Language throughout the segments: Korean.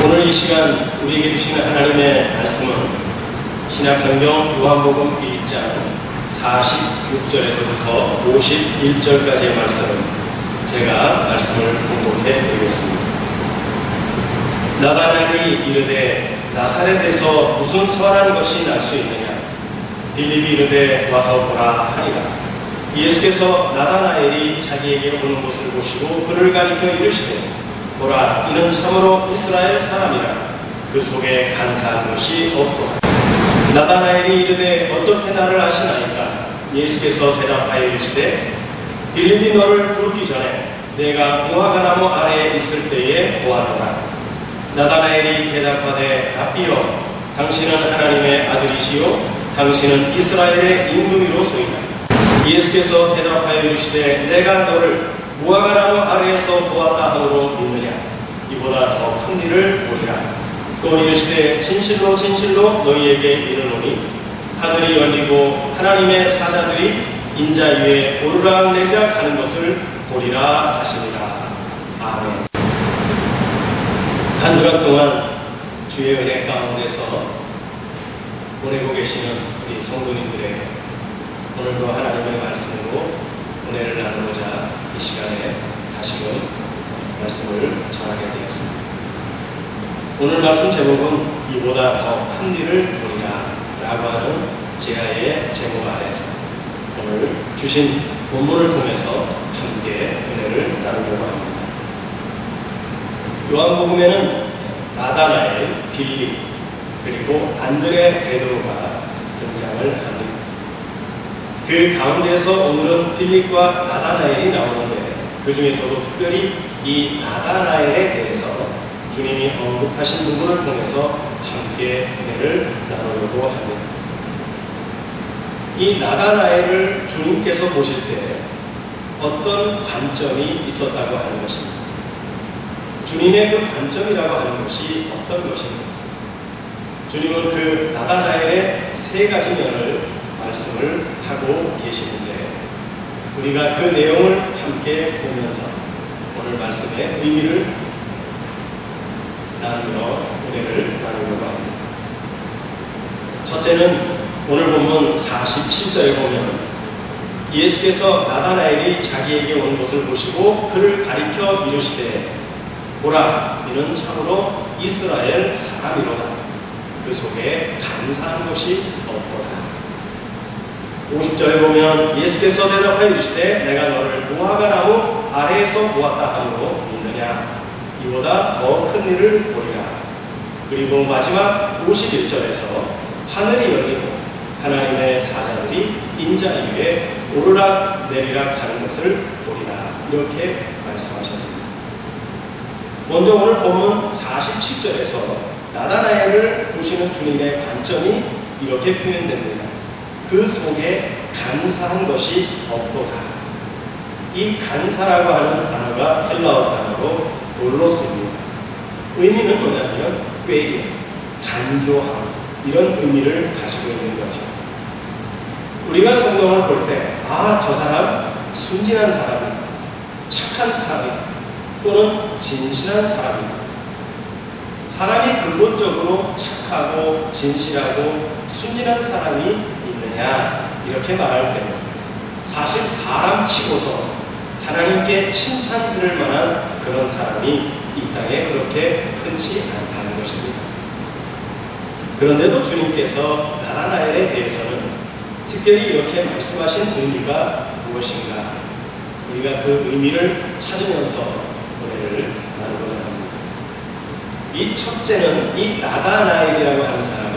오늘 이 시간 우리에게 주시는 하나님의 말씀은 신약성경 요한복음 1장 46절에서부터 51절까지의 말씀, 제가 말씀을 공독해 드리겠습니다. 나다나엘이 이르되 나사렛에서 무슨 선한 것이 날 수 있느냐? 빌립이 이르되 와서 보라 하니라. 예수께서 나다나엘이 자기에게 오는 것을 보시고 그를 가리켜 이르시되 보라, 이는 참으로 이스라엘 사람이라. 그 속에 간사한 것이 없도다. 나다나엘이 이르되 어떻게 나를 아시나이까? 예수께서 대답하여 이르시되 빌립이 너를 부르기 전에 내가 무화과나무 아래에 있을 때에 보았노라. 나다나엘이 대답하되 라삐여, 당신은 하나님의 아들이시요 당신은 이스라엘의 임금이로소이다. 예수께서 대답하여 이르시되 내가 너를 무화과나무 아래에서 보았다 하므로 믿느냐? 이보다 더 큰 일을 보리라. 또 이르시되 진실로 진실로 너희에게 이르노니 하늘이 열리고 하나님의 사자들이 인자 위에 오르락내리락 하는 것을 보리라 하시니라. 아멘. 한 주간 동안 주의 은혜 가운데서 보내고 계시는 우리 성도님들에게 오늘도 하나님의 말씀으로 은혜를 나누고자 이 시간에 다시금 말씀을 전하게 되었습니다. 오늘 말씀 제목은 이보다 더 큰 일을 보리라 라고 하는 제아의 제목 아래서 오늘 주신 본문을 통해서 함께 은혜를 나누려고 합니다. 요한복음에는 나다나엘, 빌립, 그리고 안드레 베드로가 등장을 합니다. 그 가운데서 오늘은 빌립과 나다나엘이 나오는데 그 중에서도 특별히 이 나다나엘에 대해서 주님이 언급하신 부분을 통해서 함께 은혜를 나누려고 합니다. 이 나다나엘을 주님께서 보실 때 어떤 관점이 있었다고 하는 것입니다. 주님의 그 관점이라고 하는 것이 어떤 것입니까? 주님은 그 나다나엘의 세 가지 면을 말씀을 하고 계시는데 우리가 그 내용을 함께 보면서 오늘 말씀의 의미를 나누며 은혜를 나누려고 합니다. 첫째는 오늘 본문 47절에 보면 예수께서 나다나엘이 자기에게 온 것을 보시고 그를 가리켜 이르시되 보라, 이는 참으로 이스라엘 사람이로다. 그 속에 간사한 것이 없도다. 50절에 보면 예수께서 대답하여 이르시되 내가 너를 무화과나무 아래에서 보았다 하므로 믿느냐? 이보다 더 큰 일을 보리라. 그리고 마지막 51절에서 하늘이 열리고 하나님의 사자들이 인자 위에 오르락 내리락 하는 것을 보리라. 이렇게 말씀하셨습니다. 먼저 오늘 본문 47절에서 나다나엘을 보시는 주님의 관점이 이렇게 표현됩니다. 그 속에 간사한 것이 없도다. 이 간사라고 하는 단어가 헬라어 단어로 돌로스입니다. 의미는 뭐냐면 꾀게, 간교함, 이런 의미를 가지고 있는 거죠. 우리가 성경을 볼 때 저 사람 순진한 사람이다, 착한 사람이다, 또는 진실한 사람이다. 사람이 근본적으로 착하고 진실하고 순진한 사람이 있느냐 이렇게 말할 때는 사실 사람 치고서 하나님께 칭찬 들을 만한 그런 사람이 이 땅에 그렇게 흔치 않다는 것입니다. 그런데도 주님께서 나다나엘에 대해서는 특별히 이렇게 말씀하신 의미가 무엇인가, 우리가 그 의미를 찾으면서 은혜를 나누고자 합니다. 이 첫째는 이 나다나엘이라고 하는 사람은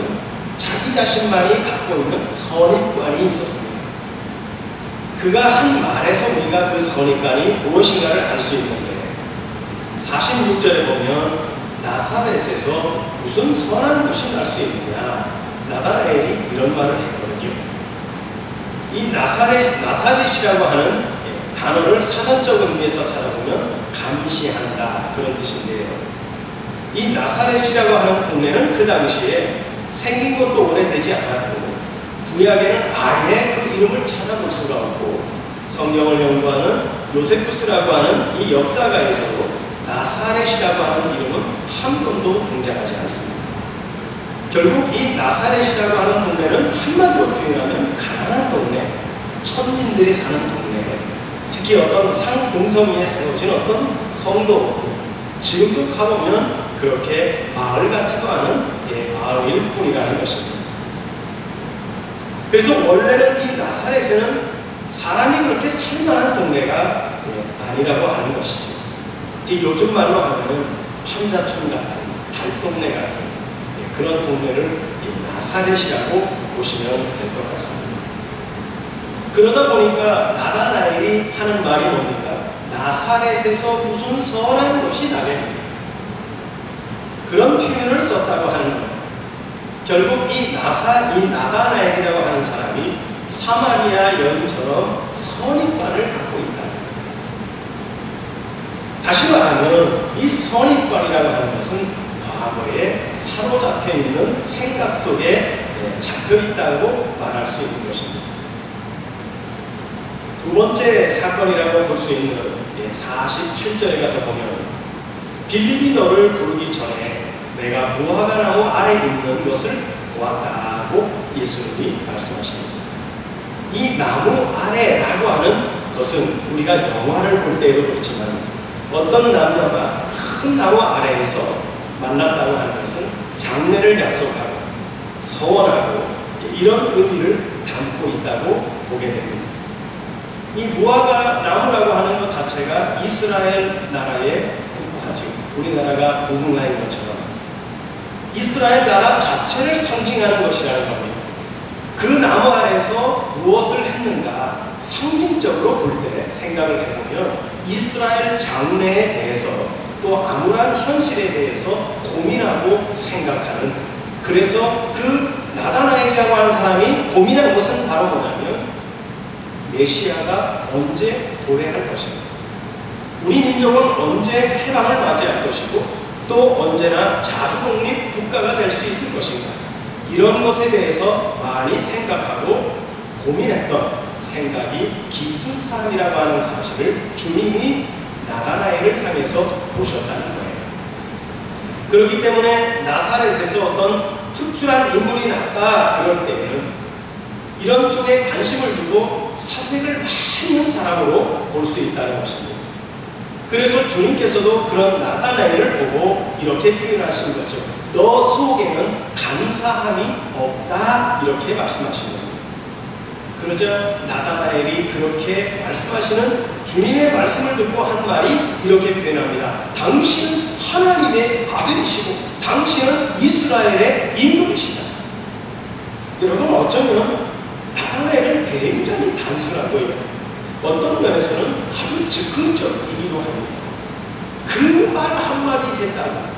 자기 자신만이 갖고 있는 선입관이 있었습니다. 그가 한 말에서 우리가 그 선입관이 무엇인가를 알 수 있는데 46절에 보면 나사렛에서 무슨 선한 것이 날 수 있느냐, 나다나엘이 이런 말을 했거든요. 이 나사렛이라고 하는 단어를 사전적 의미에서 찾아보면 감시한다, 그런 뜻인데요. 이 나사렛이라고 하는 동네는 그 당시에 생긴 것도 오래되지 않았고 구약에는 아예 그 이름을 찾아볼 수가 없고 성경을 연구하는 요세푸스라고 하는 이 역사가에서도 나사렛이라고 하는 이름은 한 번도 등장하지 않습니다. 결국 이 나사렛이라고 하는 동네는 한마디로 표현하면 가난한 동네, 천민들이 사는 동네, 특히 어떤 상공성위에 세워진 어떤 성도, 지금도 가보면 그렇게 마을 같지도 않은 마을일 뿐이라는 것입니다. 그래서 원래는 이 나사렛에는 사람이 그렇게 살만한 동네가 아니라고 하는 것이죠. 요즘 말로 하면 판자촌 같은 달동네 같은 그런 동네를 나사렛이라고 보시면 될 것 같습니다. 그러다 보니까 나다나엘이 하는 말이 뭡니까? 나사렛에서 무슨 선한 것이 나겠느냐, 그런 표현을 썼다고 하는 겁니다. 결국 이 나다나엘이라고 하는 사람이 사마리아 여인처럼 선입관을 갖고 있다. 다시 말하면 이 선입관이라고 하는 것은 과거에 사로잡혀 있는 생각 속에 잡혀 있다고 말할 수 있는 것입니다. 두 번째 사건이라고 볼 수 있는 48절에 가서 보면 빌립이 너를 부르기 전에 내가 무화과나무 아래 있는 것을 보았다고 예수님이 말씀하십니다. 이 나무 아래라고 하는 것은 우리가 영화를 볼 때에도 그렇지만 어떤 남녀가 큰 나무 아래에서 만났다고 하는 것은 장래를 약속하고 서원하고 이런 의미를 담고 있다고 보게 됩니다. 이 무화과 나무라고 하는 것 자체가 이스라엘 나라의 국화죠. 우리나라가 무궁화인 것처럼 이스라엘 나라 자체를 상징하는 것이라는 겁니다. 그 나무 아래에서 무엇을 했는가 상징적으로 볼 때 생각을 해보면 이스라엘 장래에 대해서 또 암울한 현실에 대해서 고민하고 생각하는, 그래서 그 나다나엘이라고 하는 사람이 고민한 것은 바로 뭐냐면 메시아가 언제 도래할 것인가, 우리 민족은 언제 해방을 맞이할 것이고 또 언제나 자주독립 국가가 될 수 있을 것인가, 이런 것에 대해서 많이 생각하고 고민했던 생각이 깊은 사람이라고 하는 사실을 주님이 나다나엘을 향해서 보셨다는 거예요. 그렇기 때문에 나사렛에서 어떤 특출한 인물이 났다 그럴 때에는 이런 쪽에 관심을 두고 사색을 많이 한 사람으로 볼 수 있다는 것입니다. 그래서 주님께서도 그런 나다나엘을 보고 이렇게 표현하신 거죠. 너 속에는 감사함이 없다, 이렇게 말씀하신 겁니다. 그러자 나다나엘이 그렇게 말씀하시는 주님의 말씀을 듣고 한 말이 이렇게 표현합니다. 당신은 하나님의 아들이시고 당신은 이스라엘의 인물이시다. 여러분, 어쩌면 나다나엘은 굉장히 단순하고요, 어떤 면에서는 아주 즉흥적이기도 합니다. 그 말 한마디 했다가,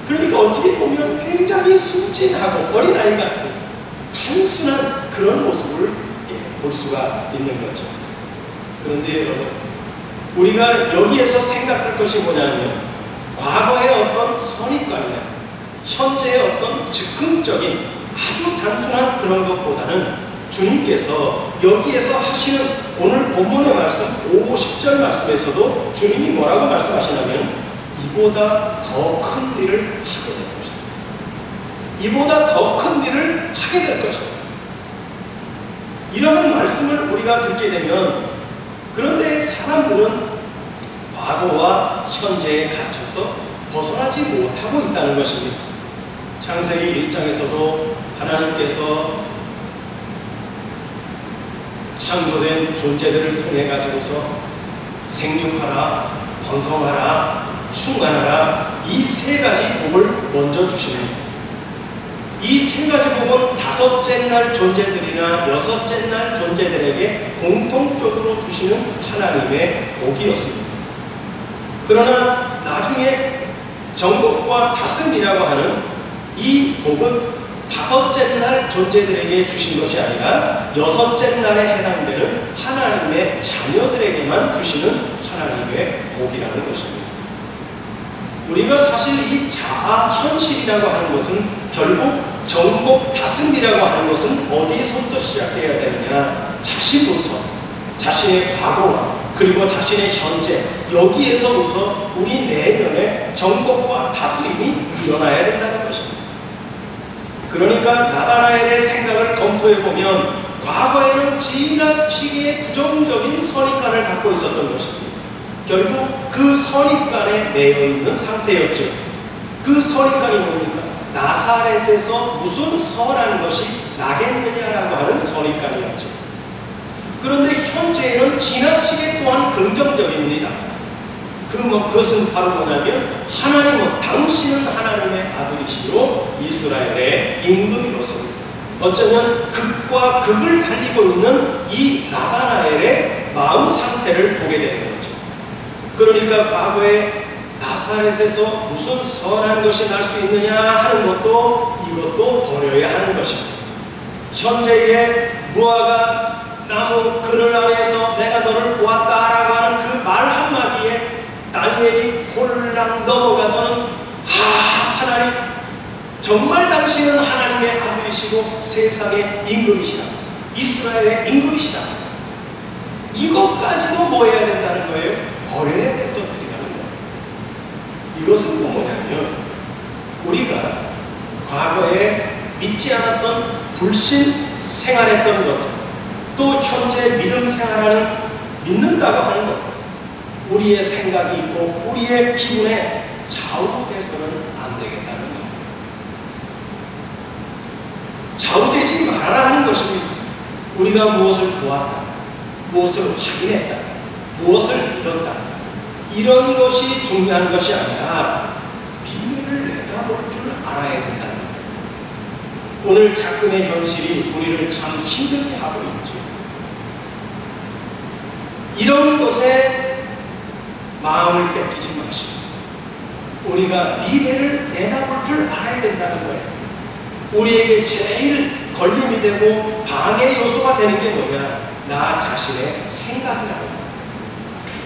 그러니까 어떻게 보면 굉장히 순진하고 어린아이 같은 단순한 그런 모습을 볼 수가 있는 거죠. 그런데 여러분, 우리가 여기에서 생각할 것이 뭐냐면 과거의 어떤 선입관이나 현재의 어떤 즉흥적인 아주 단순한 그런 것보다는 주님께서 여기에서 하시는 오늘 본문의 말씀 50절 말씀에서도 주님이 뭐라고 말씀하시냐면 이보다 더 큰 일을 하게 될 것이다. 이보다 더 큰 일을 하게 될 것이다. 이런 말씀을 우리가 듣게 되면, 그런데 사람들은 과거와 현재에 갇혀서 벗어나지 못하고 있다는 것입니다. 창세기 1장에서도 하나님께서 창조된 존재들을 통해 가지고서 생육하라, 번성하라, 충만하라, 이 세 가지 복을 먼저 주십니다. 이 세 가지 복은 다섯째 날 존재들이나 여섯째 날 존재들에게 공통적으로 주시는 하나님의 복이었습니다. 그러나 나중에 정복과 다스림이라고 하는 이 복은 다섯째 날 존재들에게 주신 것이 아니라 여섯째 날에 해당되는 하나님의 자녀들에게만 주시는 하나님의 복이라는 것입니다. 우리가 사실 이 자아 현실이라고 하는 것은 결국 정복 다스림이라고 하는 것은 어디에서부터 시작해야 되느냐, 자신부터 자신의 과거와 그리고 자신의 현재, 여기에서부터 우리 내면의 정복과 다스림이 일어나야 된다는 것입니다. 그러니까 나다나엘의 생각을 검토해보면 과거에는 지나치게 부정적인 선입관을 갖고 있었던 것입니다. 결국 그 선입관에 매여있는 상태였죠. 그 선입관이 뭡니까? 나사렛에서 무슨 선한 것이 나겠느냐라고 하는 선입관이었죠. 그런데 현재에는 지나치게 또한 긍정적입니다. 그것은 바로 뭐냐면 하나님은 당신은 하나님의 아들이시로 이스라엘의 임금이로서 어쩌면 극과 극을 달리고 있는 이 나다나엘의 마음 상태를 보게 되는 거죠. 그러니까 과거에 나사렛에서 무슨 선한 것이 날 수 있느냐 하는 것도 이것도 버려야 하는 것입니다. 현재의 무화과 나무 그늘 아래에서 내가 너를 보았다라고 하는 그 말 한마디에 다니엘이 홀랑 넘어가서는 하나님 정말 당신은 하나님의 아들이시고 세상의 임금이시다. 이스라엘의 임금이시다. 이것까지도 뭐 해야 된다는 거예요? 버려야 될 것들이라는 거예요. 이것은 또 뭐냐면 우리가 과거에 믿지 않았던 불신 생활했던 것, 또 현재 믿음 생활하는 믿는다고 하는 것, 우리의 생각이 있고 우리의 기분에 좌우돼서는 안 되겠다는 것. 좌우되지 말아야 하는 것입니다. 우리가 무엇을 보았다, 무엇을 확인했다, 무엇을 믿었다, 이런 것이 중요한 것이 아니라 미래를 내다볼 줄 알아야 된다는 것. 오늘 작금의 현실이 우리를 참 힘들게 하고 있죠. 이런 것에 마음을 뺏기지 마시고 우리가 미래를 내다볼 줄 알아야 된다는 거예요. 우리에게 제일 걸림이 되고 방해 요소가 되는 게 뭐냐? 나 자신의 생각이라고.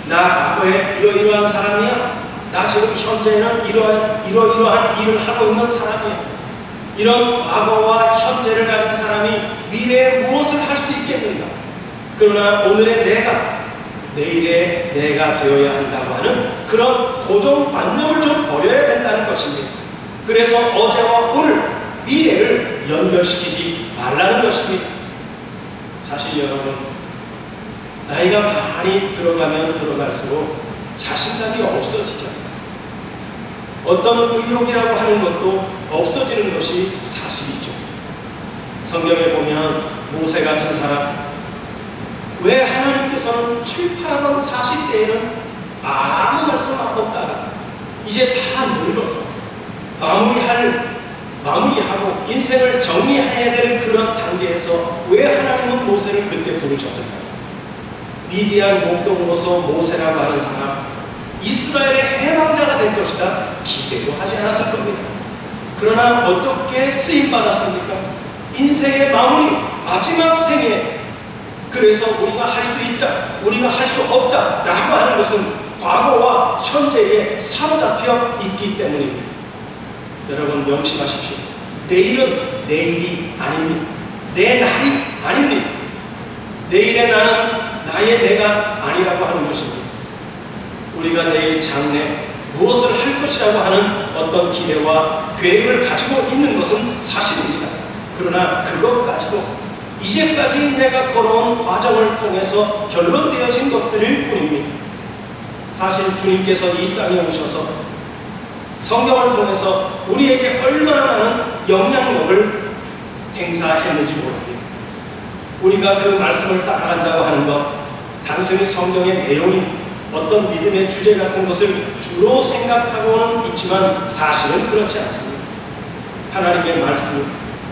나 과거에 이러이러한 사람이야. 나 지금 현재는 이러이러한 일을 하고 있는 사람이야. 이런 과거와 현재를 가진 사람이 미래에 무엇을 할 수 있겠는가? 그러나 오늘의 내가 내일의 내가 되어야 한다고 하는 그런 고정관념을 좀 버려야 된다는 것입니다. 그래서 어제와 오늘, 미래를 연결시키지 말라는 것입니다. 사실 여러분, 나이가 많이 들어가면 들어갈수록 자신감이 없어지죠. 어떤 의욕이라고 하는 것도 없어지는 것이 사실이죠. 성경에 보면 모세 같은 사람, 왜 하나님께서는 88번 40대에는 아무 말씀 안 없다가 이제 다 늙어서 마무리하고 인생을 정리해야 될 그런 단계에서 왜 하나님은 모세를 그때 부르셨을까요? 미디안 목동으로서 모세라고 하는 사람, 이스라엘의 해방자가 될 것이다 기대도 하지 않았을 겁니다. 그러나 어떻게 쓰임받았습니까? 인생의 마무리, 마지막 생에. 그래서 우리가 할 수 있다, 우리가 할 수 없다 라고 하는 것은 과거와 현재에 사로잡혀 있기 때문입니다. 여러분 명심하십시오. 내일은 내일이 아닙니다. 내 날이 아닙니다. 내일의 나는 나의 내가 아니라고 하는 것입니다. 우리가 내일 장래 무엇을 할 것이라고 하는 어떤 기대와 계획을 가지고 있는 것은 사실입니다. 그러나 그것까지도 이제까지 내가 걸어온 과정을 통해서 결론되어진 것들일 뿐입니다. 사실 주님께서 이 땅에 오셔서 성경을 통해서 우리에게 얼마나 많은 영향력을 행사했는지 모릅니다. 우리가 그 말씀을 따라간다고 하는 것, 단순히 성경의 내용이 어떤 믿음의 주제 같은 것을 주로 생각하고는 있지만 사실은 그렇지 않습니다. 하나님의 말씀은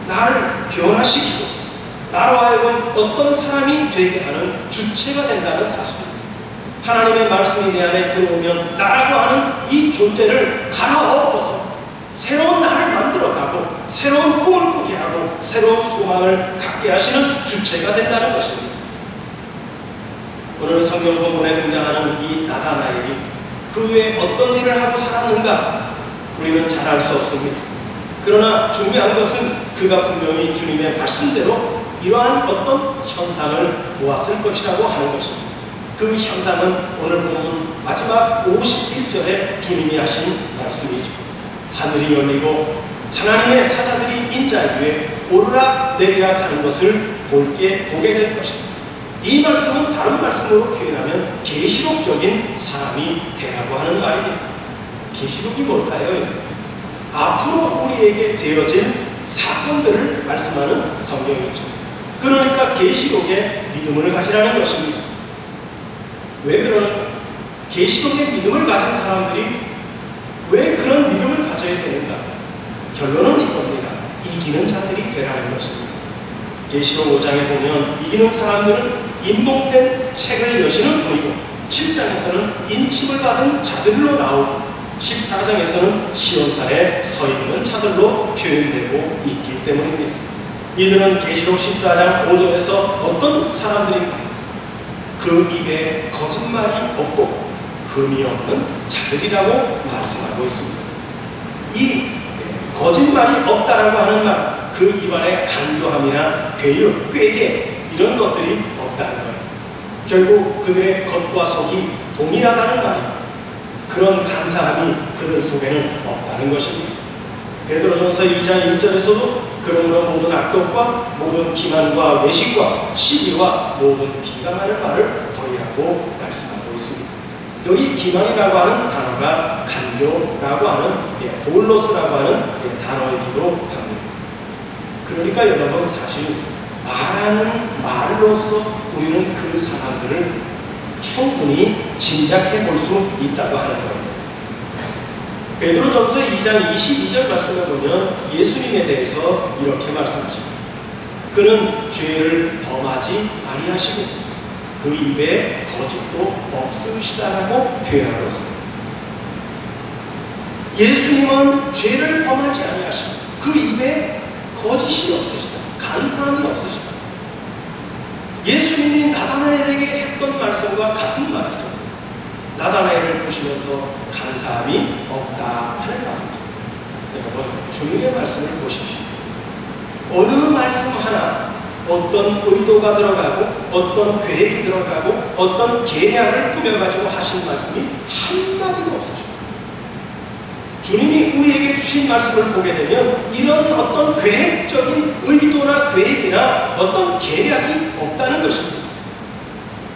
나를 변화시키고 나로 하여금 어떤 사람이 되게 하는 주체가 된다는 사실입니다. 하나님의 말씀이 내 안에 들어오면 나라고 하는 이 존재를 갈아엎어서 새로운 나를 만들어가고 새로운 꿈을 꾸게 하고 새로운 소망을 갖게 하시는 주체가 된다는 것입니다. 오늘 성경 본문에 등장하는 이 나다나엘이 그 후에 어떤 일을 하고 살았는가 우리는 잘 알 수 없습니다. 그러나 중요한 것은 그가 분명히 주님의 말씀대로 이러한 어떤 현상을 보았을 것이라고 하는 것입니다. 그 현상은 오늘 보면 마지막 51절에 주님이 하신 말씀이죠. 하늘이 열리고 하나님의 사자들이 인자 위에 오르락 내리락 하는 것을 보게 될 것이다. 이 말씀은 다른 말씀으로 표현하면 계시록적인 사람이 되라고 하는 말입니다. 계시록이 뭘까요? 앞으로 우리에게 되어질 사건들을 말씀하는 성경이죠. 그러니까 계시록에 믿음을 가지라는 것입니다. 왜 그러는가? 계시록에 믿음을 가진 사람들이 왜 그런 믿음을 가져야 되는가? 결론은 이겁니다. 이기는 자들이 되라는 것입니다. 계시록 5장에 보면 이기는 사람들은 인복된 책을 여시는 분이고 7장에서는 인침을 받은 자들로 나오고 14장에서는 시온산에 서 있는 자들로 표현되고 있기 때문입니다. 이들은 계시록 14장 5절에서 어떤 사람들인가? 그 입에 거짓말이 없고 흠이 없는 자들이라고 말씀하고 있습니다. 이 거짓말이 없다라고 하는 말, 그 입안에 간교함이나 괴유, 꾀게 이런 것들이 없다는 거예요. 결국 그들의 겉과 속이 동일하다는 말입니다. 그런 간사함이 그들 속에는 없다는 것입니다. 베드로전서 2장 1절에서도 그러므로 모든 악독과 모든 기만과 외식과 시기와 모든 비방하는 말을 버리라고 말씀하고 있습니다. 여기 기만이라고 하는 단어가 간교라고 하는 돌로스라고 하는 단어이기도 합니다. 그러니까 여러분 사실 말하는 말로서 우리는 그 사람들을 충분히 짐작해 볼 수 있다고 하는 거예요. 베드로전서 2장 22절 말씀을 보면 예수님에 대해서 이렇게 말씀하십니다. 그는 죄를 범하지 아니하시고 그 입에 거짓도 없으시다라고 표현하고 있습니다. 예수님은 죄를 범하지 아니하시고 그 입에 거짓이 없으시다. 간사함이 없으시다. 예수님이 나다나엘에게 했던 말씀과 같은 말이죠. 나다나엘을 보시면서 간사함이 없다 하는 말입니다. 여러분, 주님의 말씀을 보십시오. 어느 말씀 하나 어떤 의도가 들어가고 어떤 계획이 들어가고 어떤 계략을 꾸며가지고 하신 말씀이 한마디도 없으십니다. 주님이 우리에게 주신 말씀을 보게 되면 이런 어떤 계획적인 의도나 계획이나 어떤 계략이 없다는 것입니다.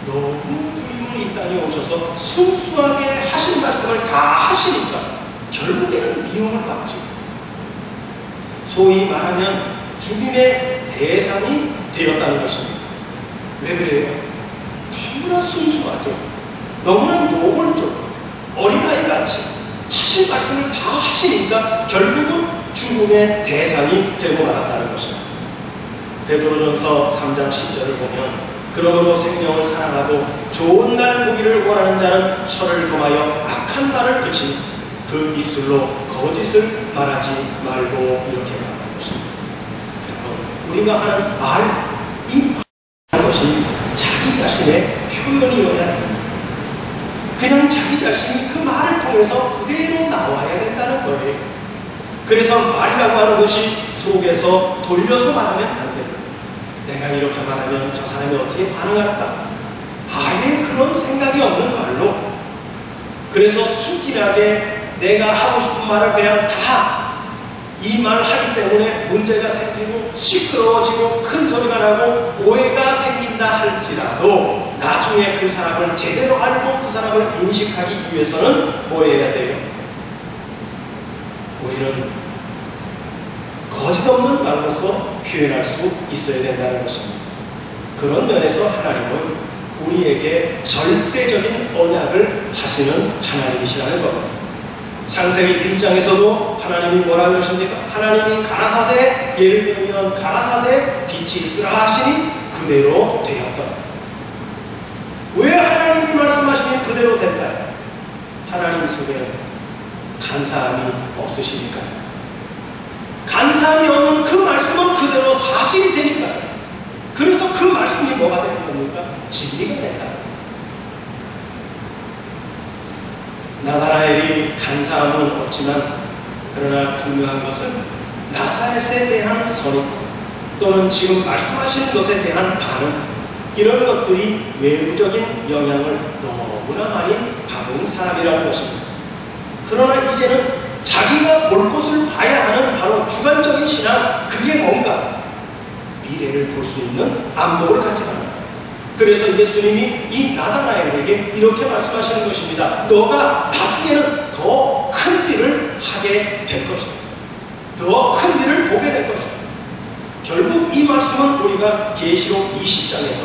너무 주님은 이 땅에 오셔서 순수하게 하신 말씀을 다 하시니까 결국에는 미움을 받지. 소위 말하면 죽임의 대상이 되었다는 것입니다. 왜 그래요? 너무나 순수하게 너무나 노골적으로 어린아이같이 하실 말씀을 다 하시니까 결국은 죽음의 대상이 되고 말았다는 것입니다. 베드로전서 3장 10절을 보면 그러므로 생명을 사랑하고 좋은 날 보기를 원하는 자는 혀를 금하여 악한 말을 그치니 그 입술로 거짓을 말하지 말고 이렇게 말하는 것입니다. 그래서 우리가 하는 말, 이 말하는 것이 자기 자신의 표현이어야 됩니다. 그냥 자기 자신이 그 말을 통해서 그대로 나와야 된다는 거예요. 그래서 말이라고 하는 것이 속에서 돌려서 말하면 안 됩니다. 내가 이렇게 말하면 저 사람이 어떻게 반응할까? 아예 그런 생각이 없는 말로, 그래서 순진하게 내가 하고 싶은 말을 그냥 다 이 말 하기 때문에 문제가 생기고 시끄러워지고 큰 소리가 나고 오해가 생긴다 할지라도 나중에 그 사람을 제대로 알고 그 사람을 인식하기 위해서는 뭐 해야 돼요? 우리는 거짓 없는 말로서 표현할 수 있어야 된다는 것입니다. 그런 면에서 하나님은 우리에게 절대적인 언약을 하시는 하나님이시라는 겁니다. 창세기 1장에서도 하나님이 뭐라고 하십니까? 하나님이 가라사대, 예를 들면 가라사대 빛이 있으라 하시니 그대로 되었다. 왜 하나님이 말씀하시니 그대로 될까요? 하나님 속에 간사함이 없으시니까. 간사함이 없는 그 말씀은 그대로 사실이 되니까. 그래서 그 말씀이 뭐가 되는 겁니까? 진리가 된다. 나다나엘이 간사함은 없지만 그러나 중요한 것은 나사렛에 대한 선입 또는 지금 말씀하시는 것에 대한 반응, 이런 것들이 외부적인 영향을 너무나 많이 받은 사람이라는 것입니다. 그러나 이제는 자기가 볼 것을 봐야 하는 바로 주관적인 신앙, 그게 뭔가? 미래를 볼 수 있는 안목을 가져가는 거예요. 그래서 예수님이 이 나다나엘에게 이렇게 말씀하시는 것입니다. 너가 나중에는 더 큰 일을 하게 될 것이다. 더 큰 일을 보게 될 것이다. 결국 이 말씀은 우리가 계시록 20장에서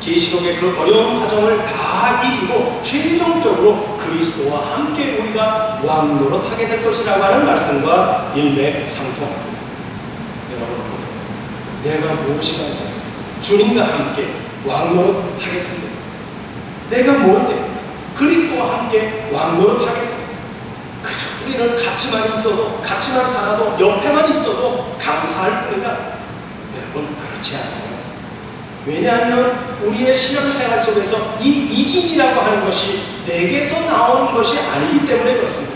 계시록의 그 어려운 과정을 다 이기고 최종적으로 그리스도와 함께 우리가 왕노릇하게 될 것이라고 하는 말씀과 일맥상통합니다. 여러분 보세요. 내가 무엇이가 주님과 함께 왕노릇하겠습니다. 내가 뭔데 그리스도와 함께 왕노릇하겠다. 그저 우리는 같이만 있어도, 같이만 살아도, 옆에만 있어도 감사할 뿐이다. 여러분 그렇지 않아요. 왜냐하면 우리의 신앙생활 속에서 이 이김이라고 하는 것이 내게서 나오는 것이 아니기 때문에 그렇습니다.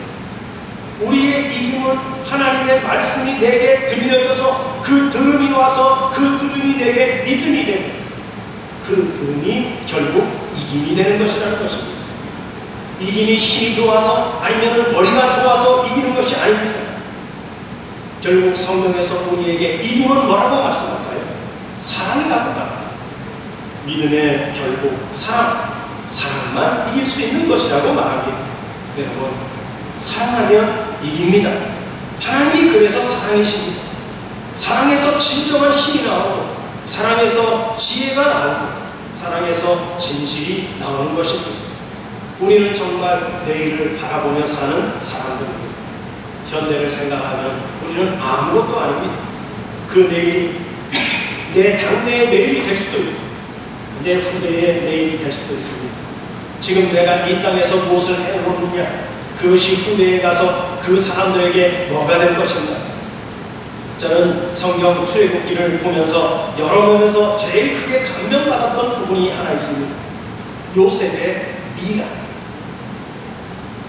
우리의 이김은 하나님의 말씀이 내게 들려져서 그 들음이 와서 그 들음이 내게 믿음이 되고 그 들음이 결국 이김이 되는 것이라는 것입니다. 이김이 힘이 좋아서 아니면 머리가 좋아서 이기는 것이 아닙니다. 결국 성경에서 우리에게 이김은 뭐라고 말씀할까요? 사랑이라고 합니다. 믿음의 결국 사랑만 이길 수 있는 것이라고 말합니다. 여러분, 사랑하면 이깁니다. 하나님이 그래서 사랑이십니다. 사랑에서 진정한 힘이 나오고, 사랑에서 지혜가 나오고, 사랑에서 진실이 나오는 것입니다. 우리는 정말 내일을 바라보며 사는 사람들입니다. 현재를 생각하면 우리는 아무것도 아닙니다. 그 내일이 내 당대의 내일이 될 수도 있고 내 후대의 내일이 될 수도 있습니다. 지금 내가 이 땅에서 무엇을 해오느냐, 그것이 후대에 가서 그 사람들에게 뭐가 될 것인가. 저는 성경 출애굽기를 보면서 여러 면에서 제일 크게 감명받았던 부분이 하나 있습니다. 요셉의 미라.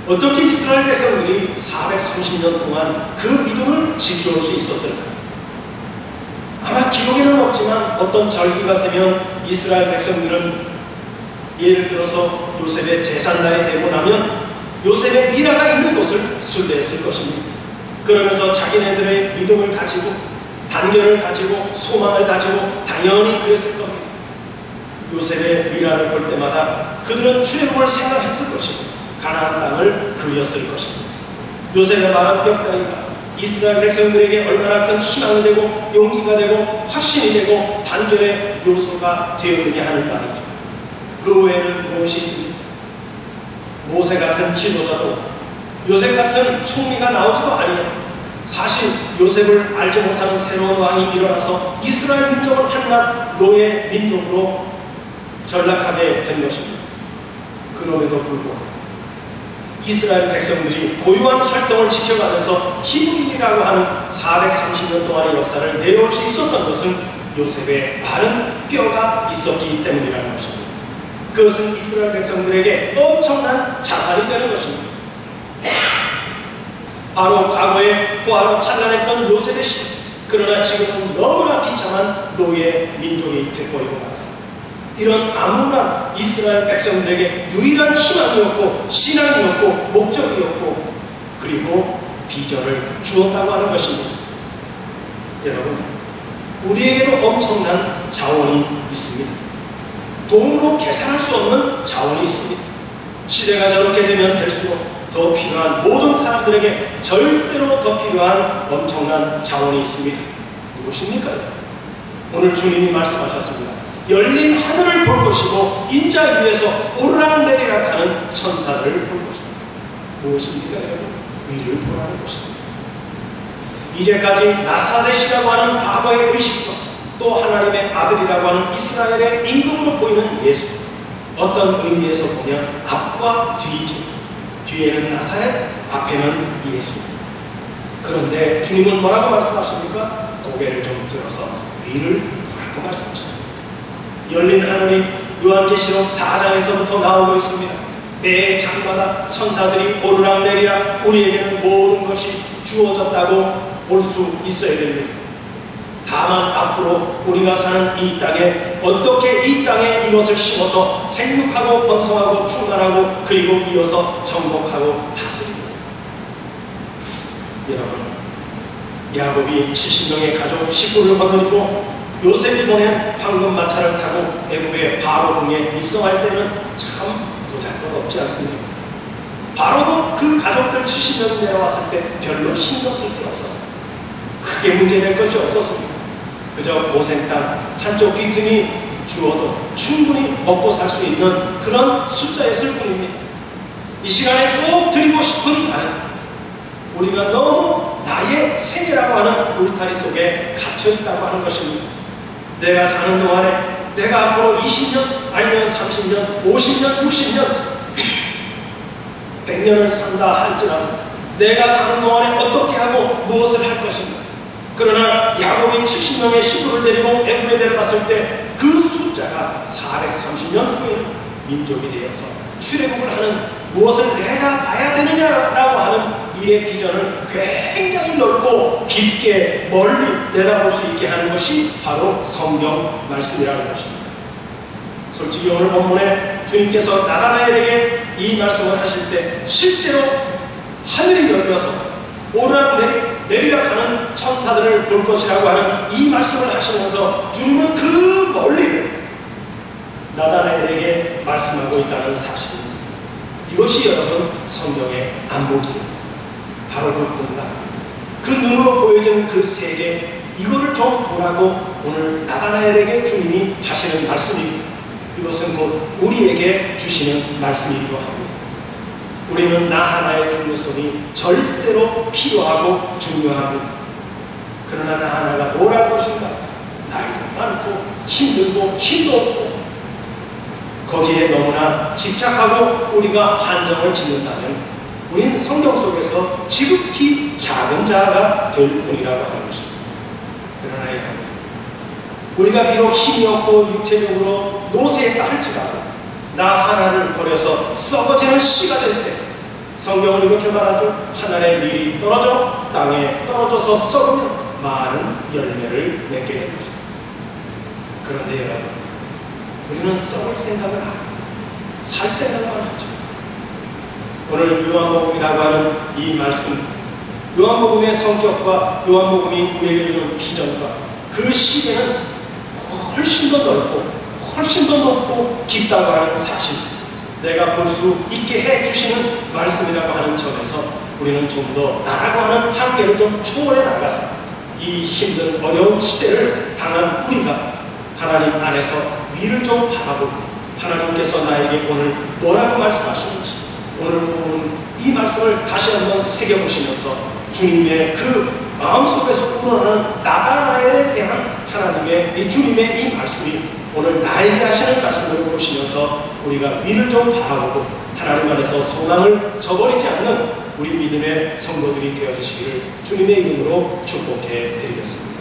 어떻게 이스라엘 백성들이 430년 동안 그 믿음을 지켜올 수 있었을까? 아마 기록에는 없지만 어떤 절기가 되면 이스라엘 백성들은 예를 들어서 요셉의 제삿날이 되고 나면 요셉의 미라가 있는 곳을 순례했을 것입니다. 그러면서 자기네들의 믿음을 가지고 단결을 가지고 소망을 가지고 당연히 그랬을 겁니다. 요셉의 미라를 볼 때마다 그들은 출애굽을 생각했을 것입니다. 가나안 땅을 그렸을 것입니다. 요셉의 말한 뼈다귀가 이스라엘 백성들에게 얼마나 큰 희망이 되고 용기가 되고 확신이 되고 단결의 요소가 되었느냐 하는 말이죠. 그 외에는 무엇이 있습니까? 모세 같은 지도자도 요셉 같은 총리가 나오지도 아니냐. 사실 요셉을 알지 못하는 새로운 왕이 일어나서 이스라엘 민족은 한낱 노예 민족으로 전락하게 된 것입니다. 그럼에도 불구하고 이스라엘 백성들이 고유한 활동을 지켜가면서 히브리라고 하는 430년 동안의 역사를 내려올 수 있었던 것은 요셉의 마른 뼈가 있었기 때문이라는 것입니다. 그것은 이스라엘 백성들에게 엄청난 자산이 되는 것입니다. 바로 과거에 포화로 찬란했던 요셉의 시, 그러나 지금은 너무나 비참한 노예 민족이 되어버리고 말았습니다. 이런 암울한 이스라엘 백성들에게 유일한 희망이었고 신앙이었고 목적이었고 그리고 비전을 주었다고 하는 것입니다. 여러분, 우리에게도 엄청난 자원이 있습니다. 돈으로 계산할 수 없는 자원이 있습니다. 시대가 저렇게 되면 될수록 더 필요한 모든 사람들에게 절대로 더 필요한 엄청난 자원이 있습니다. 무엇입니까? 오늘 주님이 말씀하셨습니다. 열린 하늘을 볼 것이고 인자 위에서 오르락내리락 하는 천사를 볼 것입니다. 무엇입니까? 위를 보라는 것입니다. 이제까지 나사렛이라고 하는 과거의 의식과 또 하나님의 아들이라고 하는 이스라엘의 임금으로 보이는 예수, 어떤 의미에서 보면 앞과 뒤이죠. 뒤에는 나사렛, 앞에는 예수. 그런데 주님은 뭐라고 말씀하십니까? 고개를 좀 들어서 위를 보라고 말씀하십니다. 열린 하늘이 요한계시록 4장에서부터 나오고 있습니다. 매 장마다 천사들이 오르락내리락 우리에게는 모든 것이 주어졌다고 볼 수 있어야 됩니다. 다만 앞으로 우리가 사는 이 땅에 어떻게 이 땅에 이것을 심어서 생육하고 번성하고 충만하고 그리고 이어서 정복하고 다스리고. 여러분, 야곱이 70명의 가족 식구를 거느리고 요셉이 보낸 황금 마차를 타고 애굽의 바로 궁에 입성할 때는 참 보잘것없지 않습니까? 바로도 그 가족들 70명이 내려왔을 때 별로 신경 쓸 게 없었어요. 크게 문제될 것이 없었습니다. 그저 고생 땅 한쪽 귀퉁이 주어도 충분히 먹고 살 수 있는 그런 숫자였을 뿐입니다. 이 시간에 꼭 드리고 싶은 말은 우리가 너무 나의 세계라고 하는 울타리 속에 갇혀있다고 하는 것입니다. 내가 사는 동안에 내가 앞으로 20년 아니면 30년 50년 60년 100년을 산다 할지라도 내가 사는 동안에 어떻게 하고 무엇을 할 것인가. 그러나 야곱이 70명의 식구를 데리고 애굽에 내려갔을 때 그 숫자가 430년 후에는 민족이 되어서 출애굽을 하는 무엇을 내가 봐야 되느냐라고 하는 일의 비전을 굉장히 넓고 깊게 멀리 내다볼 수 있게 하는 것이 바로 성경 말씀이라는 것입니다. 솔직히 오늘 본문에 주님께서 나다나엘에게 이 말씀을 하실 때 실제로 하늘이 열려서 오르락 내리락 하는 천사들을 볼 것이라고 하는 이 말씀을 하시면서 주님은 그 멀리 나다나엘에게 말씀하고 있다는 사실입니다. 이것이 여러분 성경의 안목입니다. 바로 그 공간, 그 눈으로 보여지는 그 세계, 이거를 좀 보라고 오늘 나다나엘에게 주님이 하시는 말씀입니다. 이것은 곧 우리에게 주시는 말씀이기도 합니다. 우리는 나 하나의 중요성이 절대로 필요하고 중요하고, 그러나 나 하나가 뭘 할 것인가? 나이도 많고 힘들고 힘도 없고 거기에 너무나 집착하고 우리가 한정을 짓는다면 우리는 성경 속에서 지극히 작은 자가 될 뿐이라고 하는 것입니다. 그러나 우리가 비록 힘이 없고 육체적으로 노쇠했다 할지라도 나 하나를 버려서 썩어지는 씨가 될 때 성경은 이렇게 말하죠. 하늘의 밀이 떨어져 땅에 떨어져서 썩으면 많은 열매를 맺게 될 것입니다. 그런데 여러분, 우리는 썩을 생각을 안 해요. 살 생각만 하죠. 오늘 요한복음이라고 하는 이 말씀, 요한복음의 성격과 요한복음이 우리에게 주는 비전과 그 시대는 훨씬 더 넓고 훨씬 더 높고 깊다고 하는 사실, 내가 볼 수 있게 해주시는 말씀이라고 하는 점에서 우리는 좀 더 나라고 하는 한계를 좀 초월해 나가서 이 힘든 어려운 시대를 당한 우리가 하나님 안에서 위를 좀 바라보고 하나님께서 나에게 오늘 뭐라고 말씀하시는지 오늘 보는 이 말씀을 다시 한번 새겨보시면서 주님의 그 마음속에서 우러나는 나다나엘에 대한 하나님의 이 주님의 이 말씀이 오늘 나에게 하시는 말씀을 보시면서 우리가 위를 좀 바라보고 하나님 안에서 소망을 저버리지 않는 우리 믿음의 성도들이 되어주시기를 주님의 이름으로 축복해 드리겠습니다.